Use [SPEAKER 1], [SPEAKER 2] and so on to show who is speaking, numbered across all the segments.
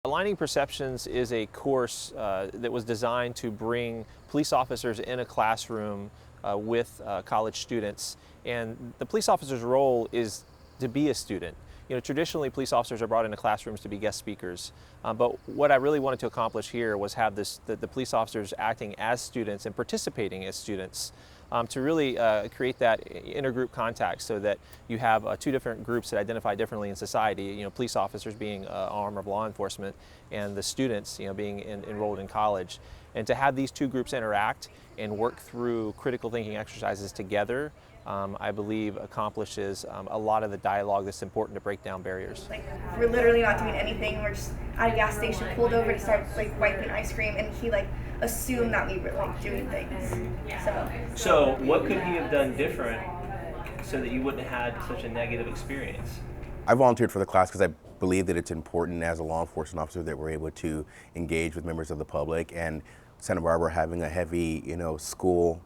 [SPEAKER 1] Aligning Perceptions is a course that was designed to bring police officers in a classroom with college students, and the police officer's role is to be a student. You know, traditionally police officers are brought into classrooms to be guest speakers, but what I really wanted to accomplish here was have the police officers acting as students and participating as students to really create that intergroup contact, so that you have two different groups that identify differently in society. You know, police officers being an arm of law enforcement, and the students, you know, being enrolled in college. And to have these two groups interact and work through critical thinking exercises together, I believe accomplishes a lot of the dialogue that's important to break down barriers.
[SPEAKER 2] Like, we're literally not doing anything. We're just at a gas station, pulled over to start like wiping ice cream, and he like assumed that we were like doing things.
[SPEAKER 1] So what could he have done different so that you wouldn't have had such a negative experience?
[SPEAKER 3] I volunteered for the class because I believe that it's important as a law enforcement officer that we're able to engage with members of the public, and Santa Barbara having a heavy, school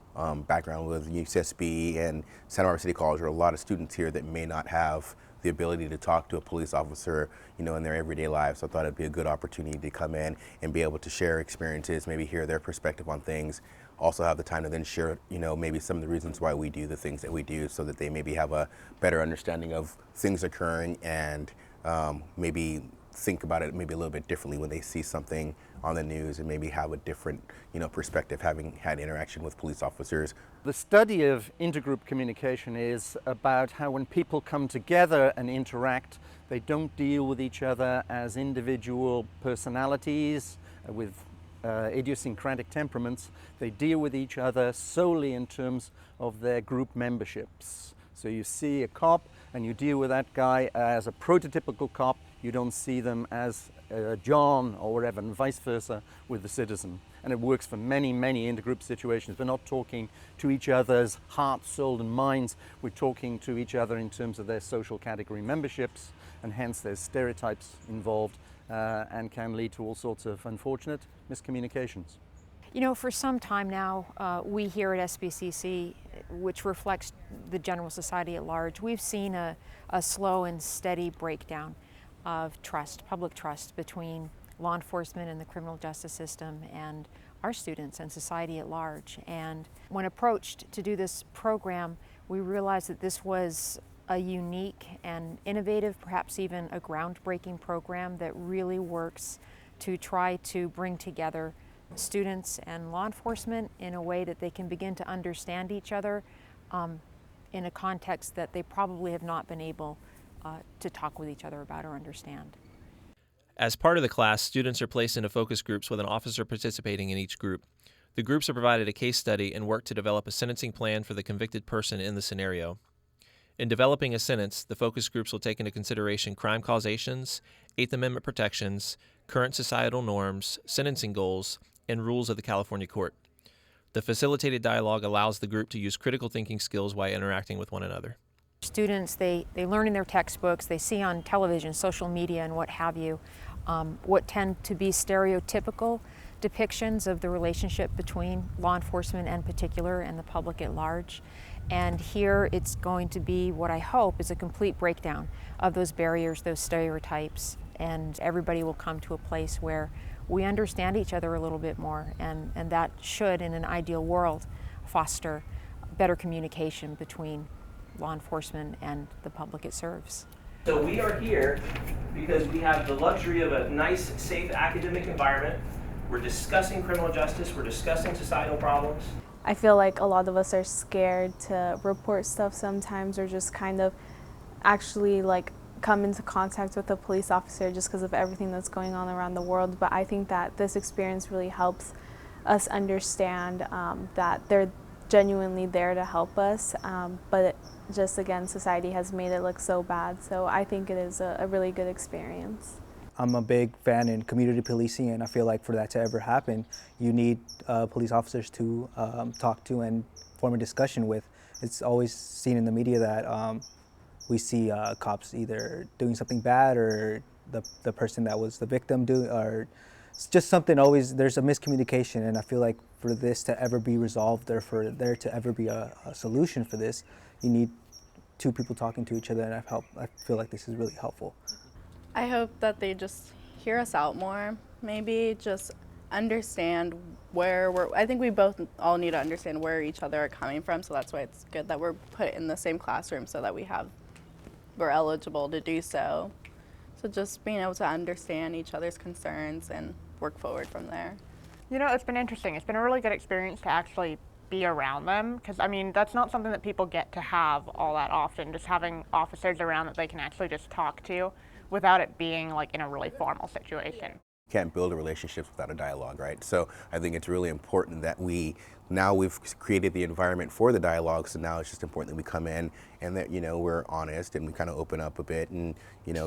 [SPEAKER 3] background with UCSB and Santa Barbara City College, there are a lot of students here that may not have the ability to talk to a police officer, in their everyday lives. So I thought it'd be a good opportunity to come in and be able to share experiences, maybe hear their perspective on things. Also have the time to then share, maybe some of the reasons why we do the things that we do, so that they maybe have a better understanding of things occurring, and maybe think about it maybe a little bit differently when they see something on the news, and maybe have a different, perspective having had interaction with police officers.
[SPEAKER 4] The study of intergroup communication is about how when people come together and interact, they don't deal with each other as individual personalities with idiosyncratic temperaments. They deal with each other solely in terms of their group memberships. So you see a cop and you deal with that guy as a prototypical cop. You don't see them as John or whatever, and vice versa with the citizen. And it works for many, many intergroup situations. We're not talking to each other's heart, soul, and minds. We're talking to each other in terms of their social category memberships, and hence there's stereotypes involved and can lead to all sorts of unfortunate miscommunications.
[SPEAKER 5] You know, for some time now, we here at SBCC, which reflects the general society at large, we've seen a slow and steady breakdown of trust, public trust, between law enforcement and the criminal justice system and our students and society at large. And when approached to do this program, we realized that this was a unique and innovative, perhaps even a groundbreaking program that really works to try to bring together students and law enforcement in a way that they can begin to understand each other in a context that they probably have not been able to talk with each other about or understand.
[SPEAKER 1] As part of the class, students are placed into focus groups with an officer participating in each group. The groups are provided a case study and work to develop a sentencing plan for the convicted person in the scenario. In developing a sentence, the focus groups will take into consideration crime causations, Eighth Amendment protections, current societal norms, sentencing goals, and rules of the California court. The facilitated dialogue allows the group to use critical thinking skills while interacting with one another.
[SPEAKER 5] Students, they learn in their textbooks, they see on television, social media, and what have you, what tend to be stereotypical depictions of the relationship between law enforcement in particular and the public at large. And here it's going to be what I hope is a complete breakdown of those barriers, those stereotypes, and everybody will come to a place where we understand each other a little bit more, and that should, in an ideal world, foster better communication between law enforcement and the public it serves.
[SPEAKER 1] So we are here because we have the luxury of a nice, safe academic environment. We're discussing criminal justice, we're discussing societal problems.
[SPEAKER 6] I feel like a lot of us are scared to report stuff sometimes, or just kind of actually like come into contact with a police officer just because of everything that's going on around the world. But I think that this experience really helps us understand that they're genuinely there to help us, but just again, society has made it look so bad. So I think it is a really good experience.
[SPEAKER 7] I'm a big fan in community policing, and I feel like for that to ever happen, you need police officers to talk to and form a discussion with. It's always seen in the media that we see cops either doing something bad, or the person that was the victim or it's just something always, there's a miscommunication. And I feel like for this to ever be resolved, or for there to ever be a solution for this, you need two people talking to each other, and I feel like this is really helpful.
[SPEAKER 8] I hope that they just hear us out more, maybe just understand I think we both all need to understand where each other are coming from, so that's why it's good that we're put in the same classroom so that we're eligible to do so. So just being able to understand each other's concerns and work forward from there.
[SPEAKER 9] You know, it's been interesting. It's been a really good experience to actually be around them, because I mean, that's not something that people get to have all that often, just having officers around that they can actually just talk to without it being like in a really formal situation.
[SPEAKER 3] Can't build a relationship without a dialogue, right? So I think it's really important that now we've created the environment for the dialogue, so now it's just important that we come in and that, we're honest and we kind of open up a bit and,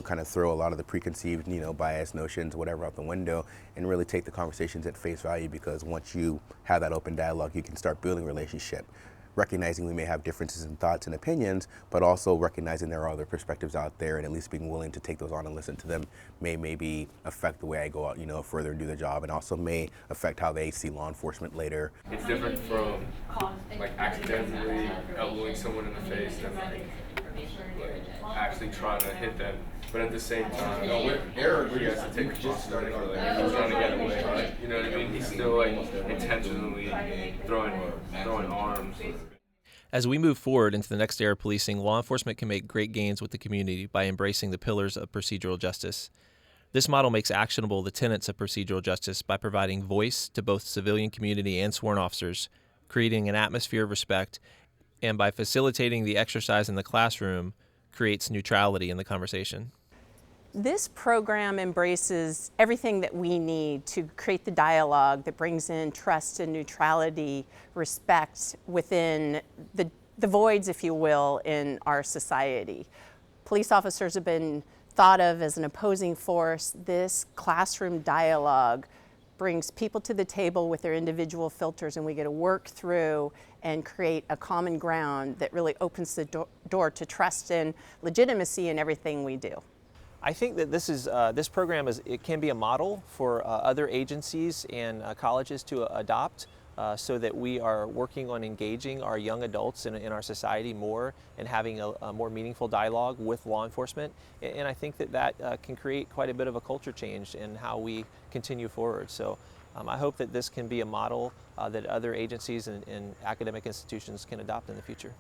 [SPEAKER 3] kind of throw a lot of the preconceived, bias notions, whatever, out the window and really take the conversations at face value, because once you have that open dialogue, you can start building a relationship. Recognizing we may have differences in thoughts and opinions, but also recognizing there are other perspectives out there, and at least being willing to take those on and listen to them may maybe affect the way I go out, further and do the job, and also may affect how they see law enforcement later.
[SPEAKER 10] It's different from like accidentally elbowing someone in the face and like actually trying to hit them. But at the same time, he has to take responsibility for like he's trying to get away. Right? You know what I mean? He's still like intentionally throwing arms.
[SPEAKER 1] As we move forward into the next era of policing, law enforcement can make great gains with the community by embracing the pillars of procedural justice. This model makes actionable the tenets of procedural justice by providing voice to both civilian community and sworn officers, creating an atmosphere of respect, and by facilitating the exercise in the classroom, creates neutrality in the conversation.
[SPEAKER 11] This program embraces everything that we need to create the dialogue that brings in trust and neutrality, respect within the voids, if you will, in our society. Police officers have been thought of as an opposing force. This classroom dialogue brings people to the table with their individual filters, and we get to work through and create a common ground that really opens the door to trust and legitimacy in everything we do.
[SPEAKER 1] I think that this program can be a model for other agencies and colleges to adopt, so that we are working on engaging our young adults in our society more and having a more meaningful dialogue with law enforcement. And I think that can create quite a bit of a culture change in how we continue forward. So I hope that this can be a model that other agencies and academic institutions can adopt in the future.